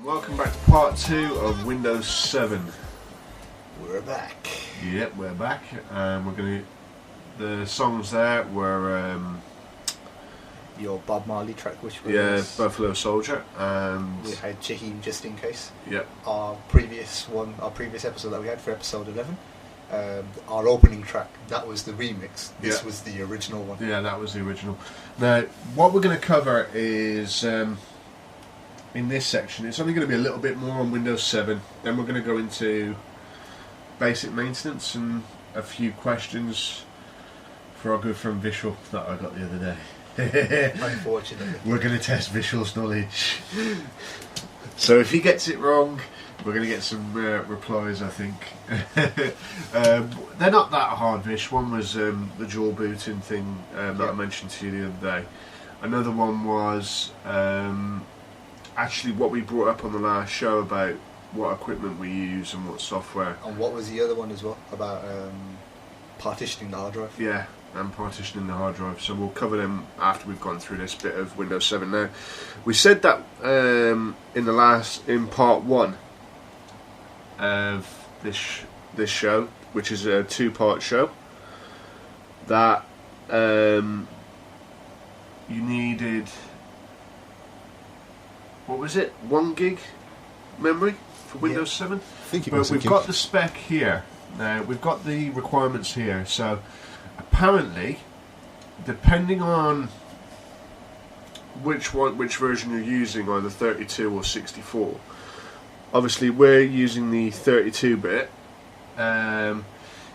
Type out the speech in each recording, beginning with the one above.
Welcome back to part 2 of Windows 7. We're back. Yep, we're back. The songs there were your Bob Marley track, which was Buffalo Soldier, and we had Chickie Just In Case. Yep. Our previous episode that we had for episode 11, our opening track, that was the remix. This was the original one. Yeah, that was the original. Now, what we're going to cover is in this section, it's only going to be a little bit more on Windows 7. Then we're going to go into basic maintenance and a few questions for our good friend Visual that I got the other day. Unfortunately. We're going to test Visual's knowledge. So if he gets it wrong, we're going to get some replies, I think. They're not that hard, Vish. One was the dual booting thing that I mentioned to you the other day. Another one was actually what we brought up on the last show about what equipment we use and what software. And what was the other one as well? About partitioning the hard drive? Yeah, and partitioning the hard drive. So we'll cover them after we've gone through this bit of Windows 7. Now, we said that in part 1 of this show, which is a 2-part show, that you needed, what was it, 1 gig memory for Windows 7? I think it but was we've got the spec here. Now we've got the requirements here. So apparently, depending on which version you're using, either 32 or 64. Obviously, we're using the 32-bit.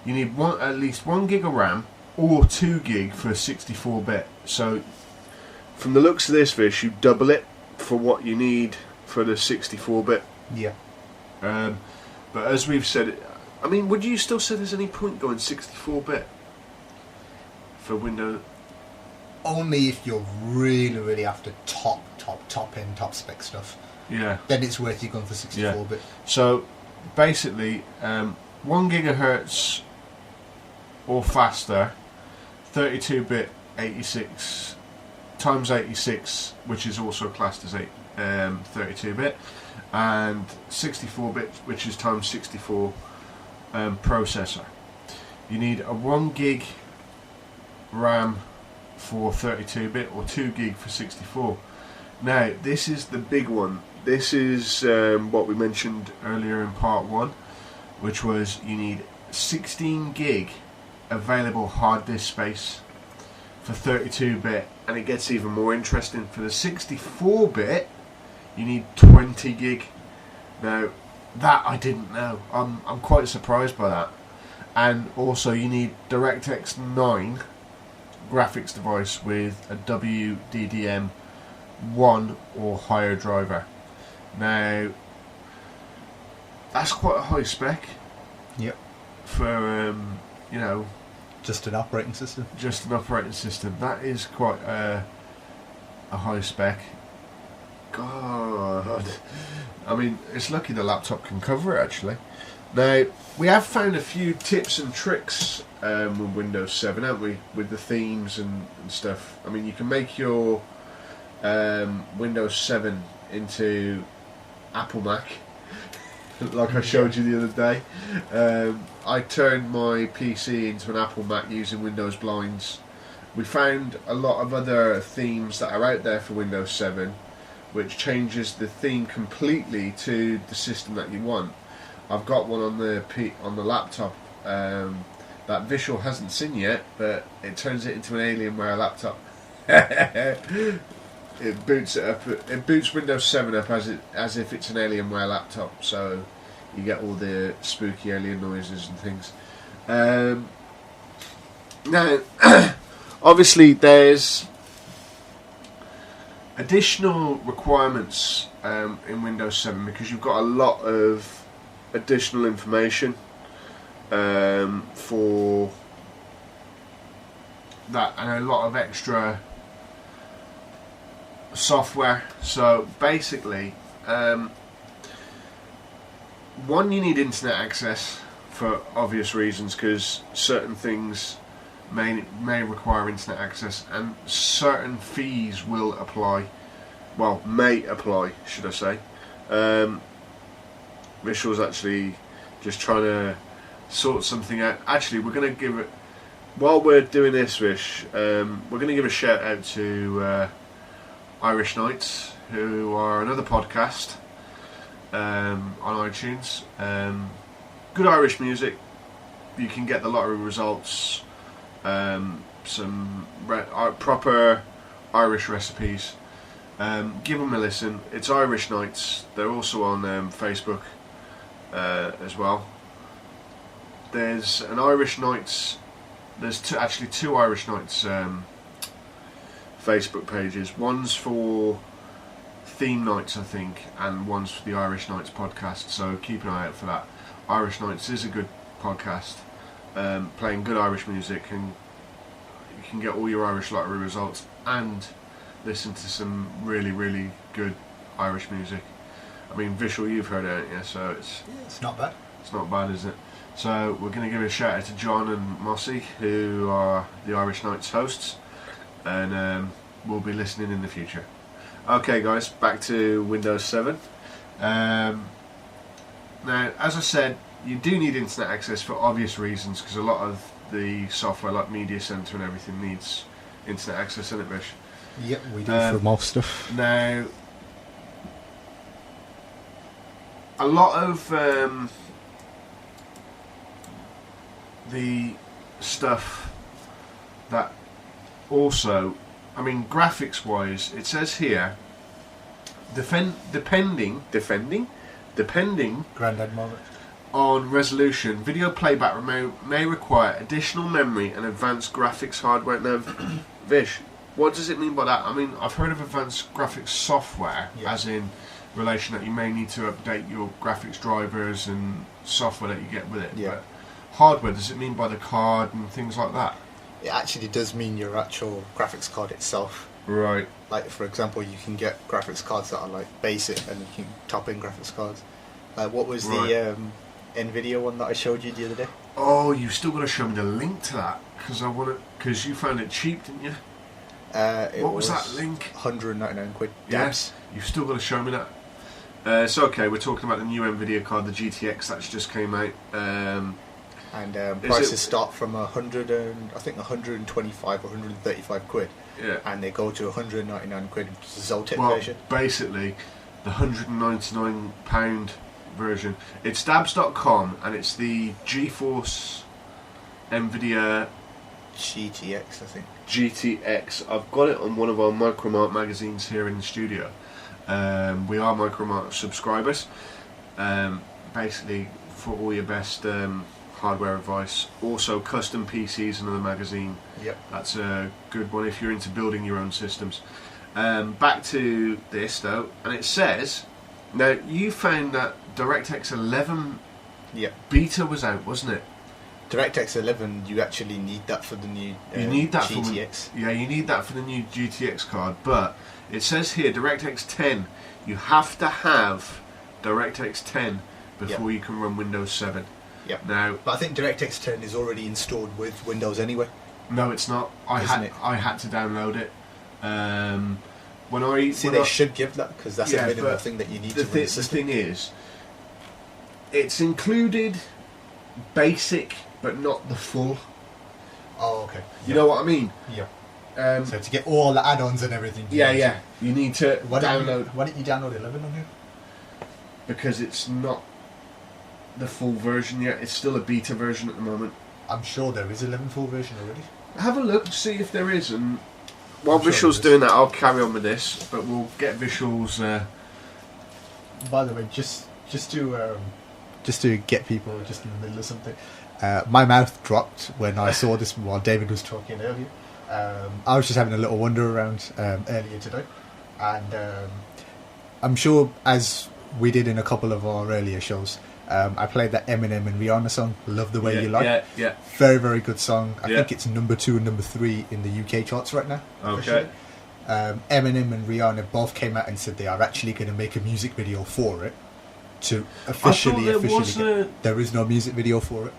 You need at least 1 gig of RAM or 2 gig for 64-bit. So, from the looks of this, Vish, you double it for what you need for the 64-bit. Yeah. But as we've said, I mean, would you still say there's any point going 64-bit for Windows? Only if you're really after top end, top spec stuff. Yeah. Then it's worth you going for 64-bit. Yeah. So basically, 1 gigahertz or faster, 32-bit 86 times 86, which is also classed as 32-bit, and 64-bit, which is times 64 processor. You need a 1 gig RAM for 32-bit or 2 gig for 64. Now, this is the big one. This is what we mentioned earlier in part 1, which was you need 16 gig available hard disk space for 32-bit, and it gets even more interesting. For the 64-bit, you need 20 gig. Now, that I didn't know. I'm quite surprised by that. And also, you need DirectX 9 graphics device with a WDDM 1 or higher driver. Now, that's quite a high spec. Yep. For just an operating system. Just an operating system. That is quite a high spec. God, I mean, it's lucky the laptop can cover it. Actually, now we have found a few tips and tricks with Windows 7, haven't we? With the themes and stuff. I mean, you can make your Windows 7 into Apple Mac, like I showed you the other day. I turned my PC into an Apple Mac using Windows blinds. We found a lot of other themes that are out there for Windows 7, which changes the theme completely to the system that you want. I've got one on the laptop that Visual hasn't seen yet, but it turns it into an Alienware laptop. It boots it up. It boots Windows 7 up as if it's an Alienware laptop, so you get all the spooky alien noises and things. Now, obviously, there's additional requirements in Windows 7 because you've got a lot of additional information for that, and a lot of extra software. So basically, one, you need internet access for obvious reasons, because certain things may require internet access, and certain fees will apply. Well, may apply, should I say. Vishal's actually just trying to sort something out. Actually, we're going to give it, while we're doing this, Vish, we're going to give a shout out to Irish Nights, who are another podcast on iTunes. Good Irish music. You can get the lottery results, some proper Irish recipes. Give them a listen. It's Irish Nights. They're also on Facebook as well. There's an Irish Nights. There's two Irish Nights Facebook pages. One's for theme nights, I think, and one's for the Irish Nights podcast. So keep an eye out for that. Irish Nights is a good podcast, playing good Irish music, and you can get all your Irish lottery results and listen to some really, really good Irish music. I mean, Vishal, you've heard it, haven't you? So it's not bad. It's not bad, is it? So we're going to give a shout out to John and Mossy, who are the Irish Nights hosts, and we'll be listening in the future. Okay, guys, back to Windows 7. Now, as I said, you do need internet access for obvious reasons, because a lot of the software, like Media Center and everything, needs internet access, isn't it, Vish? Yep, we do for most stuff. Now, a lot of the stuff that also, I mean, graphics-wise, it says here, depending Grandad moment. on resolution, video playback may require additional memory and advanced graphics hardware. Now, Vish, what does it mean by that? I mean, I've heard of advanced graphics software, as in relation that you may need to update your graphics drivers and software that you get with it. Yeah. But hardware, does it mean by the card and things like that? It actually does mean your actual graphics card itself. Right. Like, for example, you can get graphics cards that are like basic, and you can top in graphics cards. What was the NVIDIA one that I showed you the other day? Oh, you've still got to show me the link to that, because you found it cheap, didn't you? What was that link? 199 quid. Yes, you've still got to show me that. It's okay. We're talking about the new NVIDIA card, the GTX, that's just came out. And prices start from 125 or 135 quid. Yeah. And they go to 199 quid, which is the Zotac version. Basically, the £199 version. It's dabs.com, and it's the GeForce NVIDIA GTX, I think. GTX. I've got it on one of our Micromart magazines here in the studio. We are Micromart subscribers. Basically, for all your best hardware advice. Also, custom PCs, another magazine. Yep. That's a good one if you're into building your own systems. Back to this though, and it says, now you found that DirectX 11 beta was out, wasn't it? DirectX 11, you actually need that for the new you need that GTX. You need that for the new GTX card, but it says here DirectX 10, you have to have DirectX 10 before you can run Windows 7. Yep. Now, but I think DirectX 10 is already installed with Windows anyway. No, it's not. I had to download it. They should give that, because that's a minimal thing that you need to run the system. The thing is, it's included basic, but not the full. Oh, okay. You know what I mean? Yeah. So to get all the add-ons and everything. You need to download. Why didn't you download 11 on here? Because it's not the full version yet. It's still a beta version at the moment. I'm sure there is 11 full version already. Have a look, see if there is, and while Vishal's doing that, I'll carry on with this. But we'll get Vishal's. By the way, just to get people just in the middle of something, my mouth dropped when I saw this while David was talking earlier. I was just having a little wander around earlier today, and I'm sure, as we did in a couple of our earlier shows, I played that Eminem and Rihanna song, Love the Way You Lie. Yeah. Very, very good song. I think it's number 2 and number 3 in the UK charts right now. Okay. Eminem and Rihanna both came out and said they are actually going to make a music video for it. To officially there is no music video for it.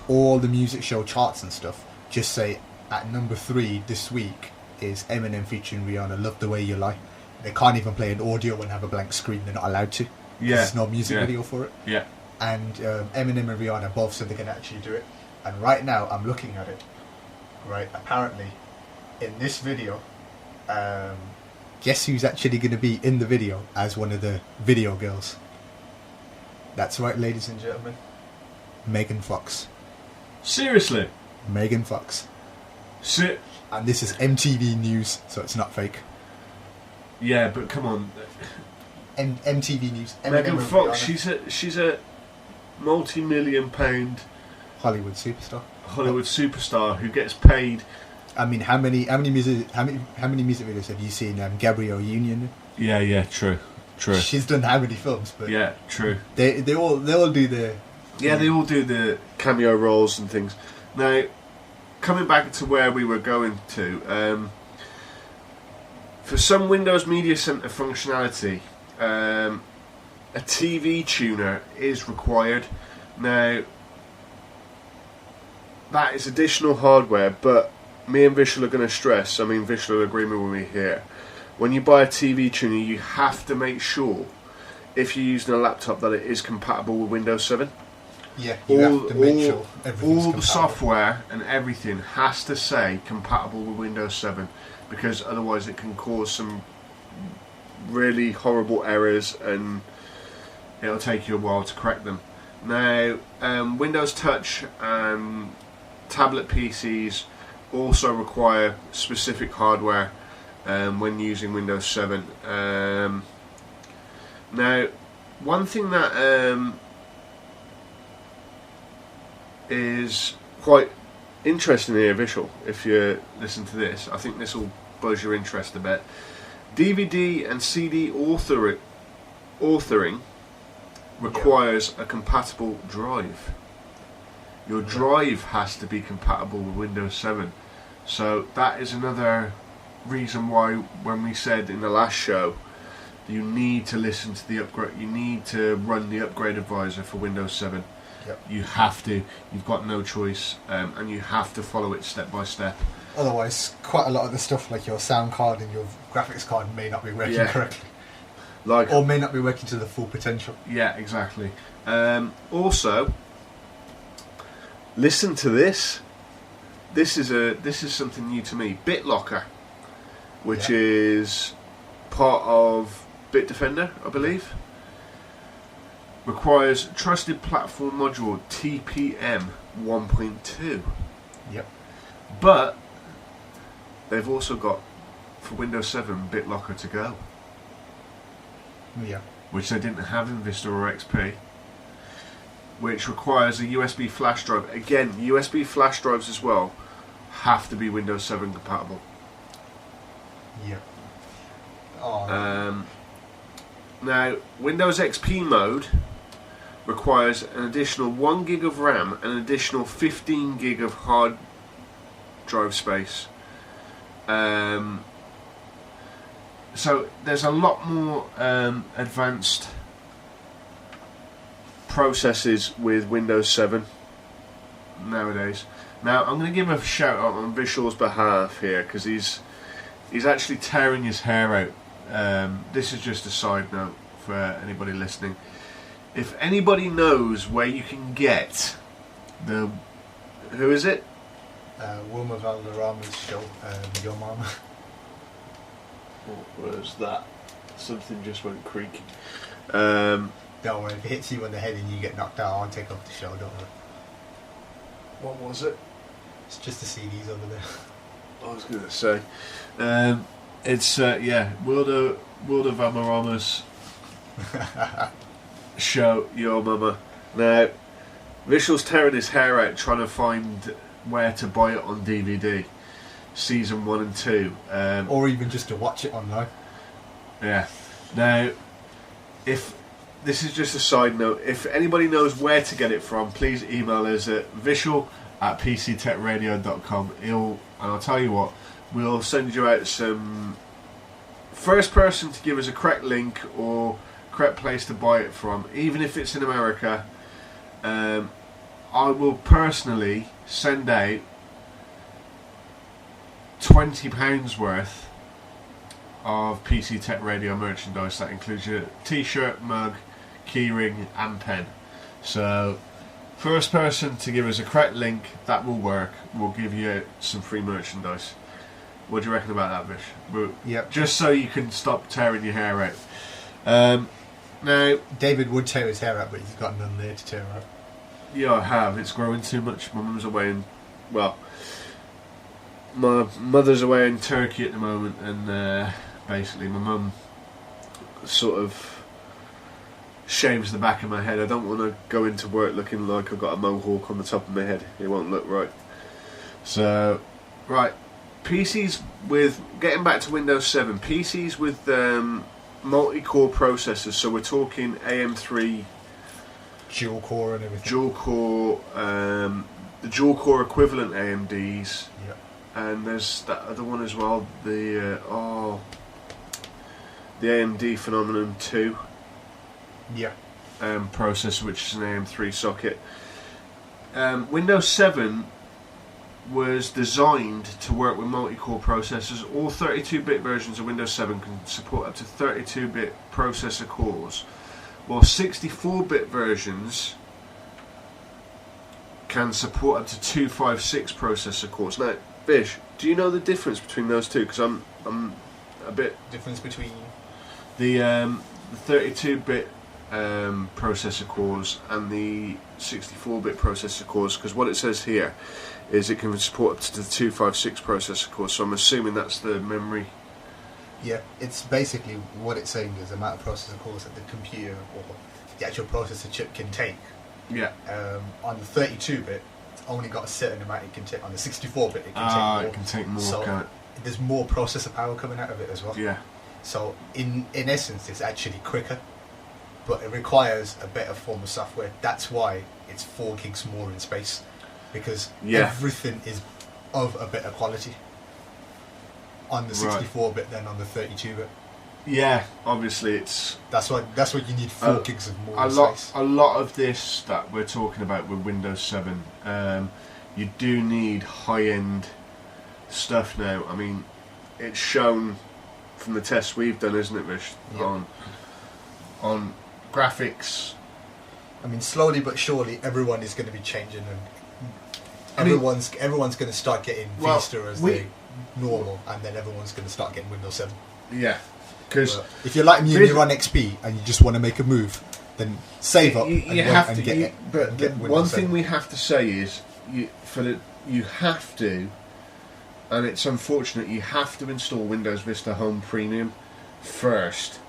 All the music show charts and stuff just say at number 3 this week is Eminem featuring Rihanna, Love the Way You Lie. They can't even play an audio and have a blank screen. They're not allowed to. Yeah. There's no music Yeah. video for it. Yeah. And Eminem and Rihanna both said they can actually do it. And right now, I'm looking at it. Right, apparently, in this video, guess who's actually going to be in the video as one of the video girls? That's right, ladies and gentlemen. Megan Fox. Seriously? Megan Fox. Si- And this is MTV News, so it's not fake. yeah, but come on. MTV News. Megan Eminem and Fox, Rihanna. she's a multi-million-pound Hollywood superstar. Hollywood superstar who gets paid. I mean, how many music videos have you seen? Gabrielle Union. Yeah, true. She's done how many films? But Yeah, true. they all do the. Yeah, they all do the cameo roles and things. Now, coming back to where we were going to, for some Windows Media Center functionality, a TV tuner is required. Now, that is additional hardware, but me and Vishal are going to stress, Vishal will agree with me here, when you buy a TV tuner, you have to make sure, if you're using a laptop, that it is compatible with Windows 7. Yeah, you have to make sure everything's all the compatible. software and everything has to say compatible with Windows 7, because otherwise it can cause some really horrible errors and it'll take you a while to correct them. Now, Windows Touch and tablet PCs also require specific hardware when using Windows 7. Now, one thing that is quite interesting here, Vishal, if you listen to this, I think this will buzz your interest a bit. DVD and CD authoring requires a compatible drive. Your drive has to be compatible with Windows 7. So that is another reason why, when we said in the last show, you need to listen to the upgrade, you need to run the upgrade advisor for Windows 7. Yep. You have to. You've got no choice, and you have to follow it step by step. Otherwise, quite a lot of the stuff like your sound card and your graphics card may not be working correctly, or may not be working to the full potential. Yeah, exactly. Also, listen to this. This is something new to me. BitLocker, which is part of Bitdefender, I believe, requires Trusted Platform Module TPM 1.2. Yep. But they've also got, for Windows 7, BitLocker to go, Yeah. which they didn't have in Vista or XP, which requires a USB flash drive. Again, USB flash drives as well have to be Windows 7 compatible. Yep. Oh. Now, Windows XP mode requires an additional 1 gig of RAM and an additional 15 gig of hard drive space. So there's a lot more advanced processes with Windows 7 nowadays. Now, I'm going to give a shout out on Vishal's behalf here, because he's actually tearing his hair out. This is just a side note for anybody listening. If anybody knows where you can get the... Who is it? Wilma Valderrama's show, Your Mama. What was that? Something just went creaking. Don't worry, if it hits you on the head and you get knocked out, I'll take off the show, don't worry. What was it? It's just the CDs over there. I was going to say. It's, World of Valderrama's show, Your Mama. Now, Vishal's tearing his hair out trying to find where to buy it on DVD. Season 1 and 2. Or even just to watch it online. Yeah. Now, if this is just a side note, if anybody knows where to get it from, please email us at vishal@PCTechRadio.com. And I'll tell you what, we'll send you out some... First person to give us a correct link or correct place to buy it from, even if it's in America, I will personally send out £20 worth of PC Tech Radio merchandise. That includes your t-shirt, mug, keyring and pen. So first person to give us a correct link, that will work. We'll give you some free merchandise. What do you reckon about that, Vish? Yep. Just so you can stop tearing your hair out. Now, David would tear his hair out, but he's got none there to tear out. yeah, I have. It's growing too much. My mum's away in, well, my mother's away in Turkey at the moment, and basically my mum sort of shaves the back of my head. I don't want to go into work looking like I've got a mohawk on the top of my head. It won't look right. So, right, PCs with, getting back to Windows 7, PCs with multi-core processors, so we're talking AM3, Dual core and everything. dual core, the dual core equivalent AMDs, Yep. and there's that other one as well, the AMD Phenomenon 2 Yeah. processor, which is an AM3 socket. Windows 7 was designed to work with multi-core processors. All 32-bit versions of Windows 7 can support up to 32-bit processor cores, while 64-bit versions can support up to 256 processor cores. Now, Bish, do you know the difference between those two? Because I'm a bit... Difference between The 32-bit processor cores and the 64-bit processor cores, because what it says here is it can support up to the 256 processor cores, so I'm assuming that's the memory. Yeah, it's basically what it's saying is the amount of processor cores that the computer or the actual processor chip can take. Yeah. On the 32-bit, it's only got a certain amount it can take. On the 64-bit, it can take more. It can take more. So there's more processor power coming out of it as well. Yeah. So in essence, it's actually quicker, but it requires a better form of software. That's why it's 4 gigs more in space, because everything is of a better quality on the 64-bit than on the 32-bit. Yeah, obviously it's... That's why you need 4 gigs of more space. A lot of this that we're talking about with Windows 7, you do need high-end stuff now. I mean, it's shown from the tests we've done, isn't it, Rich? Yep. On graphics. I mean, slowly but surely, everyone is going to be changing, and everyone's going to start getting Vista as the normal, and then everyone's going to start getting Windows 7. Yeah, because if you're like me and you run XP and you just want to make a move, then save up get one thing we have to say is you have to, and it's unfortunate, you have to install Windows Vista Home Premium first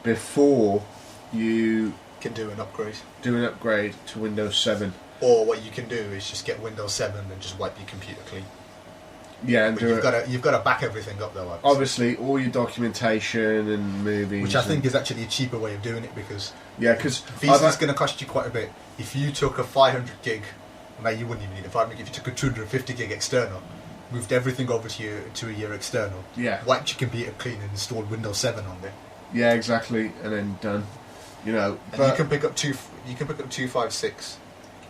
before you can do an upgrade to Windows 7. Or what you can do is just get Windows 7 and just wipe your computer clean. Yeah, and you've got to back everything up though. Obviously, all your documentation and movies, which I think is actually a cheaper way of doing it, because Vista's going to cost you quite a bit. If you took a 500 gig, well, you wouldn't even need a 500 gig. If you took a 250 gig external, moved everything over to your external, wiped your computer clean and installed Windows 7 on there. Yeah, exactly, and then done. You know, and you can pick up 256.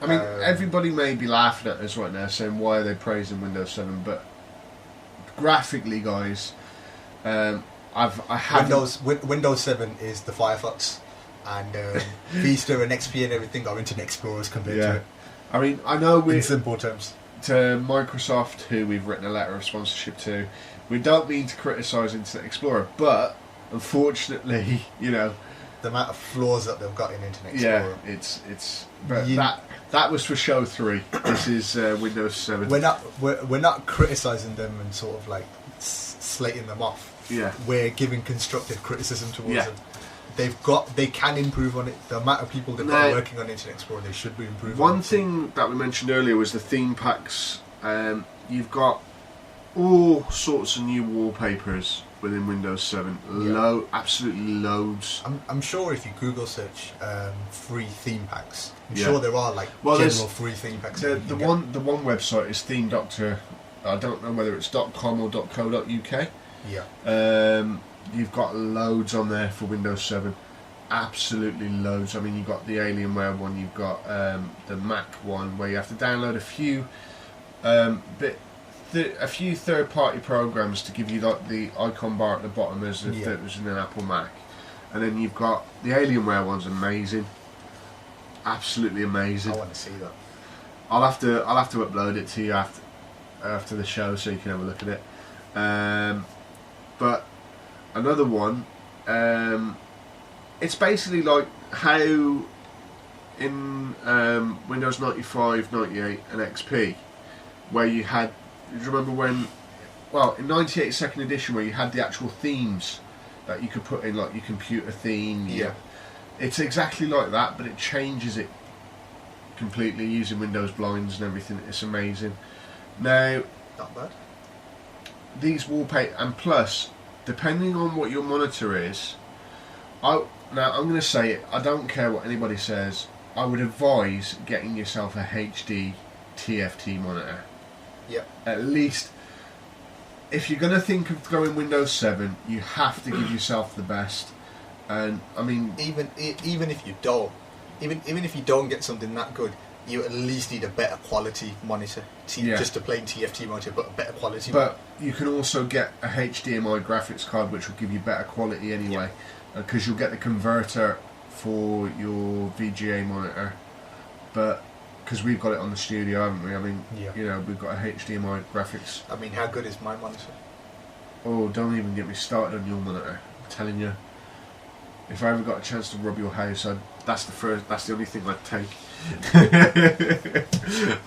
I mean, everybody may be laughing at us right now, saying why are they praising Windows 7? But graphically, guys, I have Windows 7 is the Firefox, and Vista and XP and everything are Internet Explorers compared to it. I mean, I know in simple terms. To Microsoft, who we've written a letter of sponsorship to, we don't mean to criticise Internet Explorer, but unfortunately, you know, the amount of flaws that they've got in Internet Explorer. Yeah, it's. But that was for show 3. This is Windows 7. We're not criticising them and sort of like slating them off. Yeah, we're giving constructive criticism towards them. They can improve on it. The amount of people that are working on Internet Explorer, they should be improving. One thing that we mentioned earlier was the theme packs. You've got all sorts of new wallpapers within Windows 7. Absolutely loads. I'm sure if you Google search free theme packs, I'm sure there are general free theme packs. The one website is Theme Doctor. I don't know whether it's .com or .co.uk. Yeah. You've got loads on there for Windows 7. Absolutely loads. I mean, you've got the Alienware one. You've got the Mac one where you have to download a few third-party programs to give you like the icon bar at the bottom as if it was in an Apple Mac. And then you've got the Alienware one's amazing, absolutely amazing. I want to see that. I'll have to upload it to you after the show so you can have a look at it. But another one, it's basically like how in Windows 95, 98 and XP, where you had, do you remember when, well, in 98 second edition, where you had the actual themes that you could put in, like your computer theme. Yeah. It's exactly like that, but it changes it completely using Windows blinds and everything. It's amazing. Now, Not bad. these wallpaper, and plus, depending on what your monitor is, now I'm going to say it, I don't care what anybody says, I would advise getting yourself a HD TFT monitor. Yep. At least, if you're going to think of going Windows 7, you have to give yourself the best. And I mean, even if you don't, even if you don't get something that good, you at least need a better quality monitor. Just a plain TFT monitor, but a better quality. But you can also get a HDMI graphics card, which will give you better quality anyway, because you'll get the converter for your VGA monitor. But because we've got it on the studio, haven't we? I mean, you know, we've got a HDMI graphics. I mean, how good is my monitor? Oh, don't even get me started on your monitor. I'm telling you, if I ever got a chance to rob your house, that's the only thing I'd take.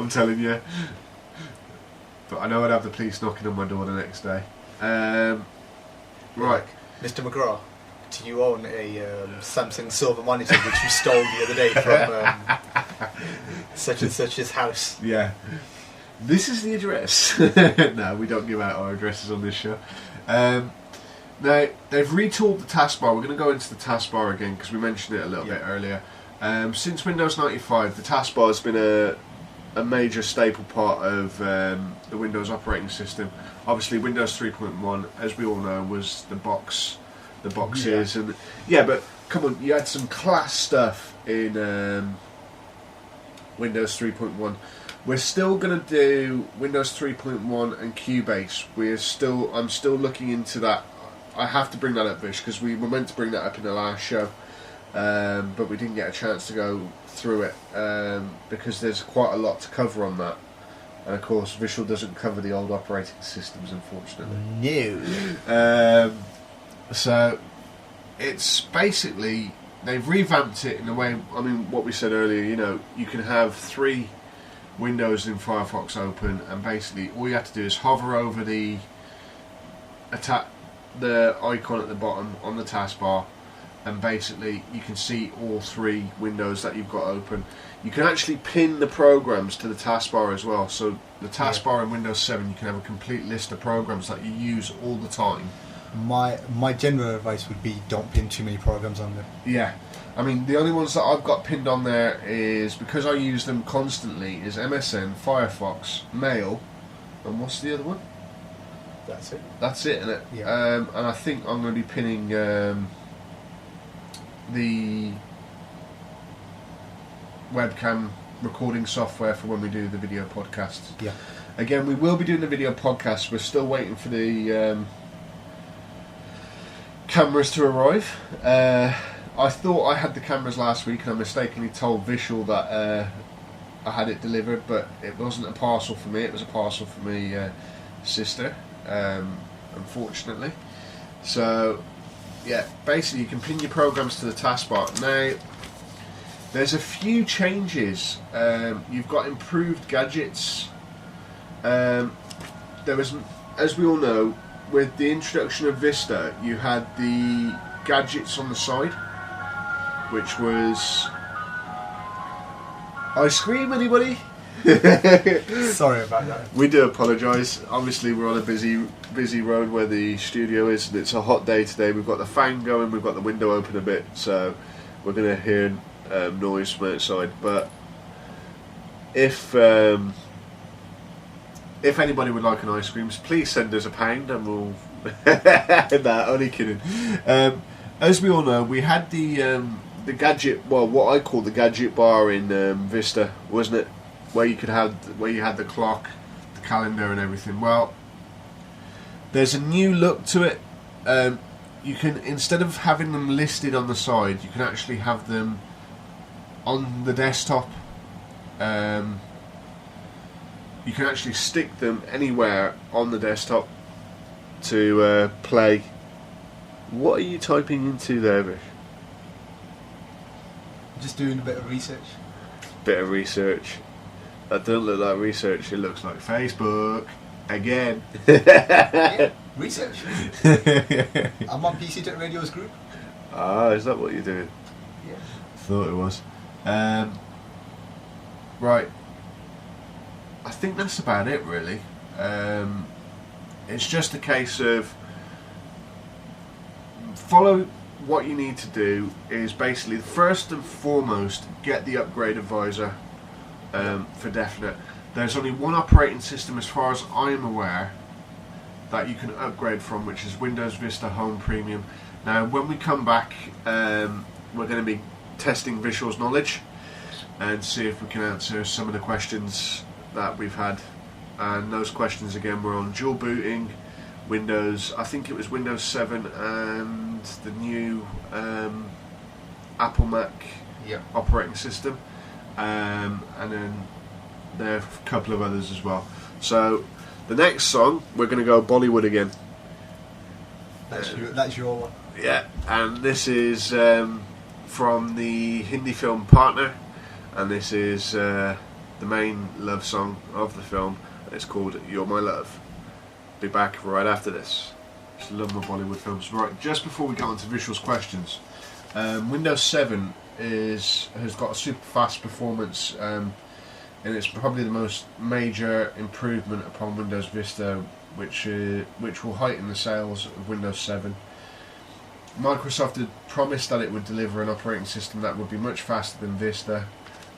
I'm telling you. But I know I'd have the police knocking on my door the next day. Right, Mr. McGraw, do you own a Samsung Silver monitor which you stole the other day from such and such's house? Yeah. This is the address. No, we don't give out our addresses on this show. Now, they've retooled the taskbar. We're going to go into the taskbar again because we mentioned it a little bit earlier. Since Windows 95, the taskbar has been a major staple part of the Windows operating system. Obviously, Windows 3.1, as we all know, was the boxes, and but come on, you had some class stuff in Windows 3.1. We're still going to do Windows 3.1 and Cubase. I'm still looking into that. I have to bring that up, Vish, because we were meant to bring that up in the last show, but we didn't get a chance to go through it because there's quite a lot to cover on that. And of course, Visual doesn't cover the old operating systems, unfortunately. No. So it's basically, they've revamped it in a way. I mean, what we said earlier, you know, you can have 3 windows in Firefox open, and basically all you have to do is hover over the icon at the bottom on the taskbar, and basically you can see all 3 windows that you've got open. You can actually pin the programs to the taskbar as well, so the taskbar in Windows 7, you can have a complete list of programs that you use all the time. My general advice would be don't pin too many programs on there. Yeah, I mean, the only ones that I've got pinned on there is, because I use them constantly, is MSN, Firefox, Mail, and what's the other one? That's it. That's it, isn't it? Yeah. And I think I'm going to be pinning the webcam recording software for when we do the video podcasts. Yeah. Again, we will be doing the video podcasts. We're still waiting for the cameras to arrive. I thought I had the cameras last week, and I mistakenly told Visual that I had it delivered, but it wasn't a parcel for me. It was a parcel for my sister, unfortunately. So, yeah, basically you can pin your programs to the taskbar. Now, there's a few changes. You've got improved gadgets. There was, as we all know, with the introduction of Vista, you had the gadgets on the side, which was ice cream. Anybody? Sorry about that. We do apologise. Obviously, we're on a busy road where the studio is, and it's a hot day today. We've got the fan going, we've got the window open a bit, so we're going to hear noise from outside. But if anybody would like an ice cream, please send us £1 and we'll... Nah, only kidding. As we all know, we had the gadget, well, what I call the gadget bar in Vista, wasn't it? Where you had the clock, the calendar and everything. Well, there's a new look to it. you can, instead of having them listed on the side, you can actually have them on the desktop. You can actually stick them anywhere on the desktop to play. What are you typing into there, Vish? Just doing a bit of research. Bit of research. That doesn't look like research, it looks like Facebook. Again. Yeah, research. I'm on PC Tech Radio's group. Ah, is that what you're doing? Yeah. Thought it was. Right. I think that's about it, really. It's just a case of follow. What you need to do is basically, first and foremost, get the upgrade advisor for definite. There's only one operating system, as far as I am aware, that you can upgrade from, which is Windows Vista Home Premium. Now, when we come back, we're going to be testing Vishal's knowledge and see if we can answer some of the questions that we've had. And those questions again were on dual booting, Windows, I think it was Windows 7 and the new Apple Mac operating system, and then there are a couple of others as well. So the next song, we're going to go Bollywood again. That's your one. Yeah, and this is from the Hindi film Partner, and this is the main love song of the film. It's called You're My Love. Be back right after this. Just love my Bollywood films. Right, just before we get on to Vishal's questions, Windows 7 has got a super fast performance, and it's probably the most major improvement upon Windows Vista, which will heighten the sales of Windows 7. Microsoft had promised that it would deliver an operating system that would be much faster than Vista,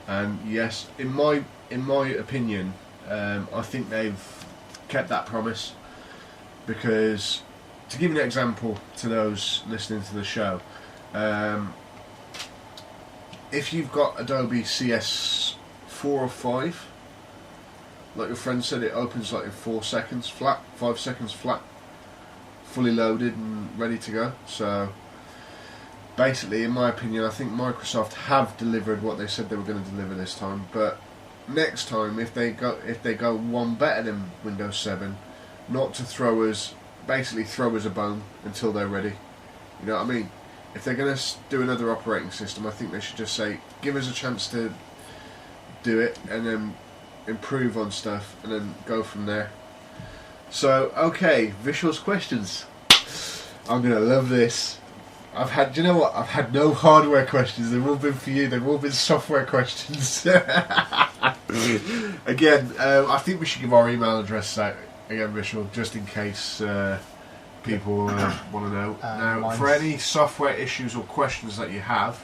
and yes, in my opinion, I think they've kept that promise. Because, to give you an example to those listening to the show, if you've got Adobe CS4 or 5, like your friend said, it opens like in 4 seconds flat, 5 seconds flat, fully loaded and ready to go. So basically, in my opinion, I think Microsoft have delivered what they said they were going to deliver this time. But next time, if they go one better than Windows 7, not to throw us a bone until they're ready. You know what I mean? If they're going to do another operating system, I think they should just say, give us a chance to do it, and then improve on stuff, and then go from there. So, okay, Vishal's questions. I'm going to love this. I've had no hardware questions. They've all been for you. They've all been software questions. Again, I think we should give our email address out again, Vishal, just in case people want to know. Now, for any software issues or questions that you have,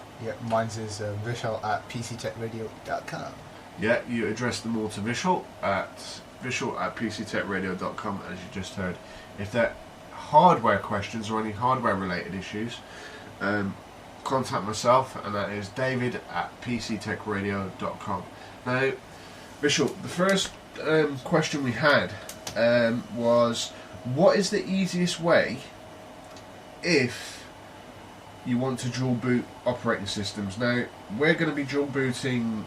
mine's is Vishal at PCTechRadio.com. Yeah, you address them all to Vishal at PCTechRadio.com, as you just heard. If they're hardware questions or any hardware related issues, contact myself, and that is David at PCTechRadio.com. Now, Vishal, the first question we had was, what is the easiest way if you want to dual boot operating systems? Now, we're going to be dual booting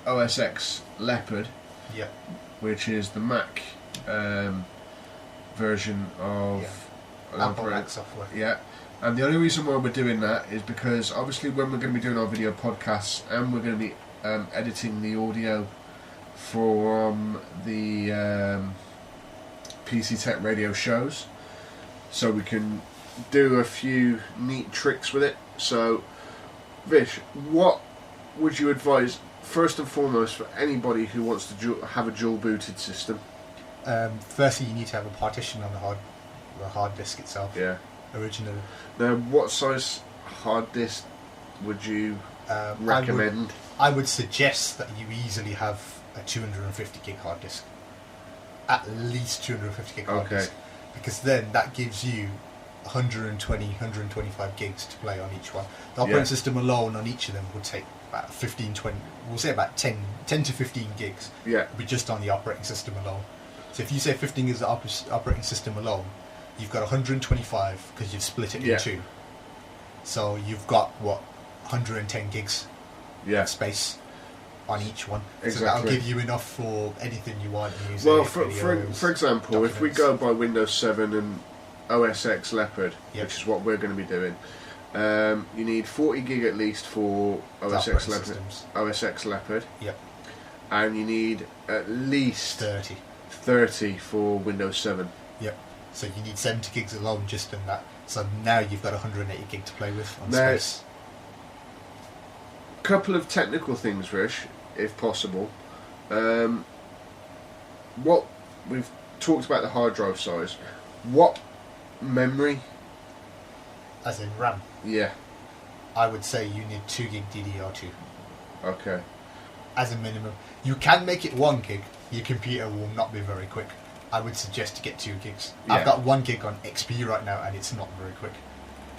OS X Leopard, which is the Mac version of Apple Mac software. Yeah, and the only reason why we're doing that is because obviously when we're going to be doing our video podcasts, and we're going to be editing the audio from the PC Tech Radio shows, so we can do a few neat tricks with it. So, Vish, what would you advise first and foremost for anybody who wants to have a dual booted system? Firstly, you need to have a partition on the hard disk itself. Yeah. Originally. Now, what size hard disk would you recommend? I would suggest that you easily have a 250 gig hard disk. At least 250 gig hard disk. Because then that gives you 120, 125 gigs to play on each one. The operating system alone on each of them would take about 15, 20, we'll say about 10 to 15 gigs. Yeah. But just on the operating system alone. So if you say 15 gigs of the operating system alone, you've got 125 because you've split it Yeah. in two. So you've got, what, 110 gigs Yeah. of space on each one. So Exactly. that'll give you enough for anything you want. Music, Well, videos, for example, if we documents. go by Windows 7 and OS X Leopard, Yep. which is what we're going to be doing, you need 40 gig at least for OS X operating Leopard. systems. OS X Leopard, Yep, and you need at least 30. 30 for Windows 7. Yep. So you need 70 gigs alone just in that. So now you've got 180 gig to play with on Now- space. Couple of technical things, Rish, if possible. What we've talked about the hard drive size. What memory? As in RAM, Yeah. I would say you need 2 gig DDR2 Okay. as a minimum. You can make it 1 gig. Your computer will not be very quick. I would suggest to get 2 gigs. Yeah. I've got 1 gig on XP right now and it's not very quick.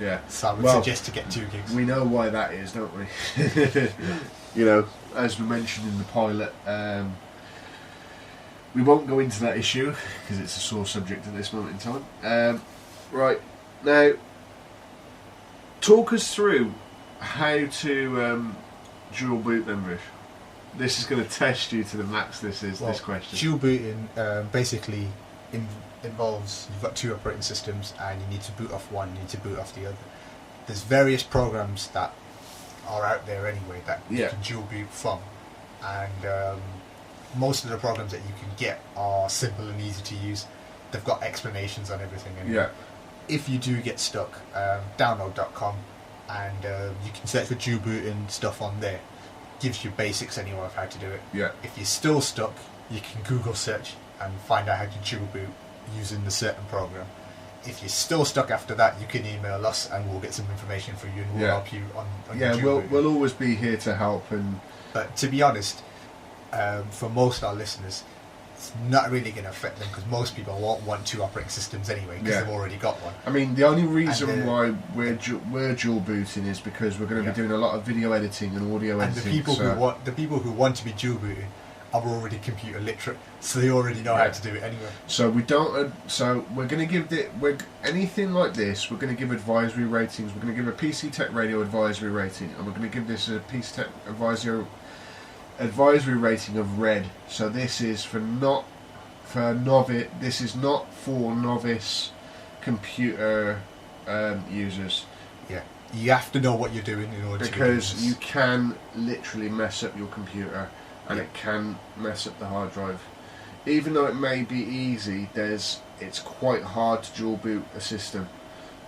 Yeah. So I would Well, suggest to get 2 gigs. We know why that is, don't we? You know, as we mentioned in the pilot, we won't go into that issue because it's a sore subject at this moment in time. Right, now, talk us through how to dual boot them, Rish. This is going to test you to the max, this question. Dual booting basically involves, you've got 2 operating systems and you need to boot off one, you need to boot off the other. There's various programs that are out there anyway that you Yeah. can dual boot from, and most of the programs that you can get are simple and easy to use. They've got explanations on everything anyway. Yeah, If you do get stuck, download.com, and you can search for dual booting stuff on there. Gives you basics anyway of how to do it. yeah, If you're still stuck, you can Google search and find out how to dual boot using the certain program. If you're still stuck after that, you can email us and we'll get some information for you and we'll Yeah. help you on yeah. your dual We'll booting. always be here to help, and But to be honest, for most of our listeners, it's not really going to affect them because most people won't want 2 operating systems anyway because Yeah. they've already got one. I mean, the only reason And, why we're dual booting is because we're going to Yeah. be doing a lot of video editing and audio And the editing. people so- who want to be dual booting are already computer literate, so they already know how Yeah. to do it anyway. So we don't. So we're going to give anything like this. We're going to give advisory ratings. We're going to give a PCTechRadio advisory rating, and we're going to give this a PCTech advisory rating of red. So this is for novice. This is not for novice computer users, Yeah, you have to know what you're doing in order to because do this. you can literally mess up your computer, and Yeah. it can mess up the hard drive. Even though it may be easy, it's quite hard to dual boot a system,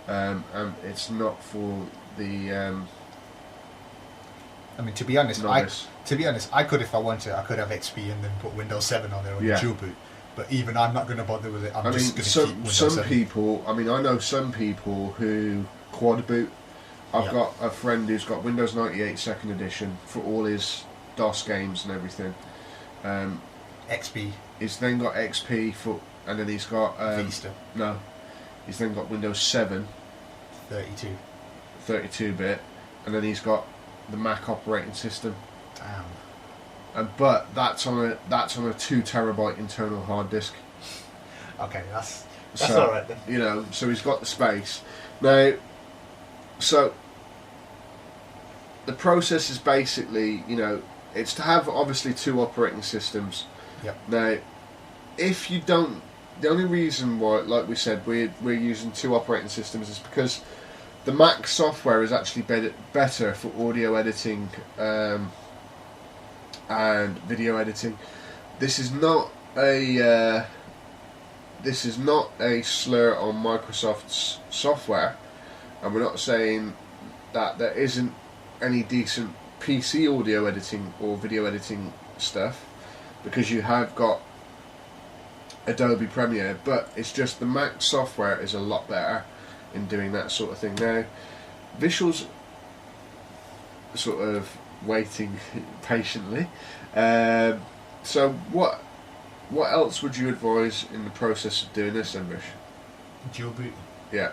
and it's not for the I mean, to be honest, novice. I could, if I wanted, I could have XP and then put Windows 7 on there on Yeah. the dual boot. But even I'm not going to bother with it. I'm I just mean, going to keep Windows some 7. people. I mean, I know some people who quad boot. I've Yeah. got a friend who's got Windows 98 Second Edition for all his DOS games and everything. XP, He's then got XP for, and then he's got Vista, no, he's then got Windows 7 32. 32-bit, and then he's got the Mac operating system. Damn. But that's on a 2 terabyte internal hard disk. Okay, that's So, alright then. You know, so he's got the space. Now, so the process is basically, you know, it's to have obviously 2 operating systems. Yep. Now, if you don't, the only reason why, like we said, we're using 2 operating systems is because the Mac software is actually better for audio editing and video editing. This is not a slur on Microsoft's software, and we're not saying that there isn't any decent PC audio editing or video editing stuff, because you have got Adobe Premiere, but it's just the Mac software is a lot better in doing that sort of thing. Now, Visual's sort of waiting patiently. So what else would you advise in the process of doing this, then, Vish? Dual boot. Yeah.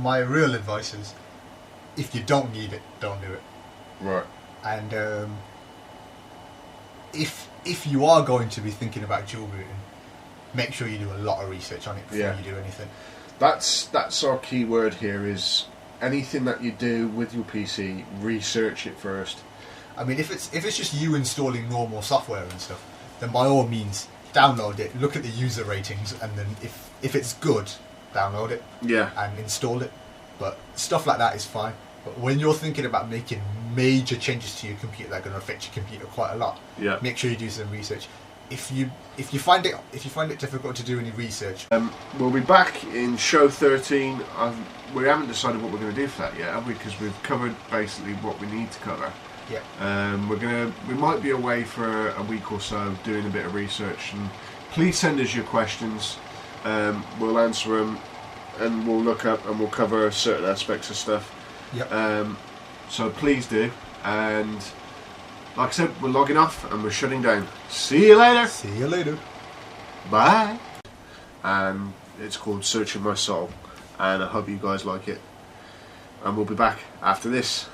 My real advice is, if you don't need it, don't do it. Right. And if you are going to be thinking about dual booting, make sure you do a lot of research on it before you do anything. That's our key word here, is anything that you do with your PC, research it first. I mean, if it's just you installing normal software and stuff, then by all means download it, look at the user ratings, and then if it's good, download it and install it. But stuff like that is fine. But when you're thinking about making major changes to your computer that are going to affect your computer quite a lot, make sure you do some research. If you find it difficult to do any research, we'll be back in show 13. We haven't decided what we're going to do for that yet, have we? Because we've covered basically what we need to cover. Yeah. We might be away for a week or so doing a bit of research, and please send us your questions. We'll answer them, and we'll look up and we'll cover certain aspects of stuff. Yep. So please do. And like I said, we're logging off and we're shutting down. See you later. See you later. Bye. And it's called Searching My Soul, and I hope you guys like it. And we'll be back after this.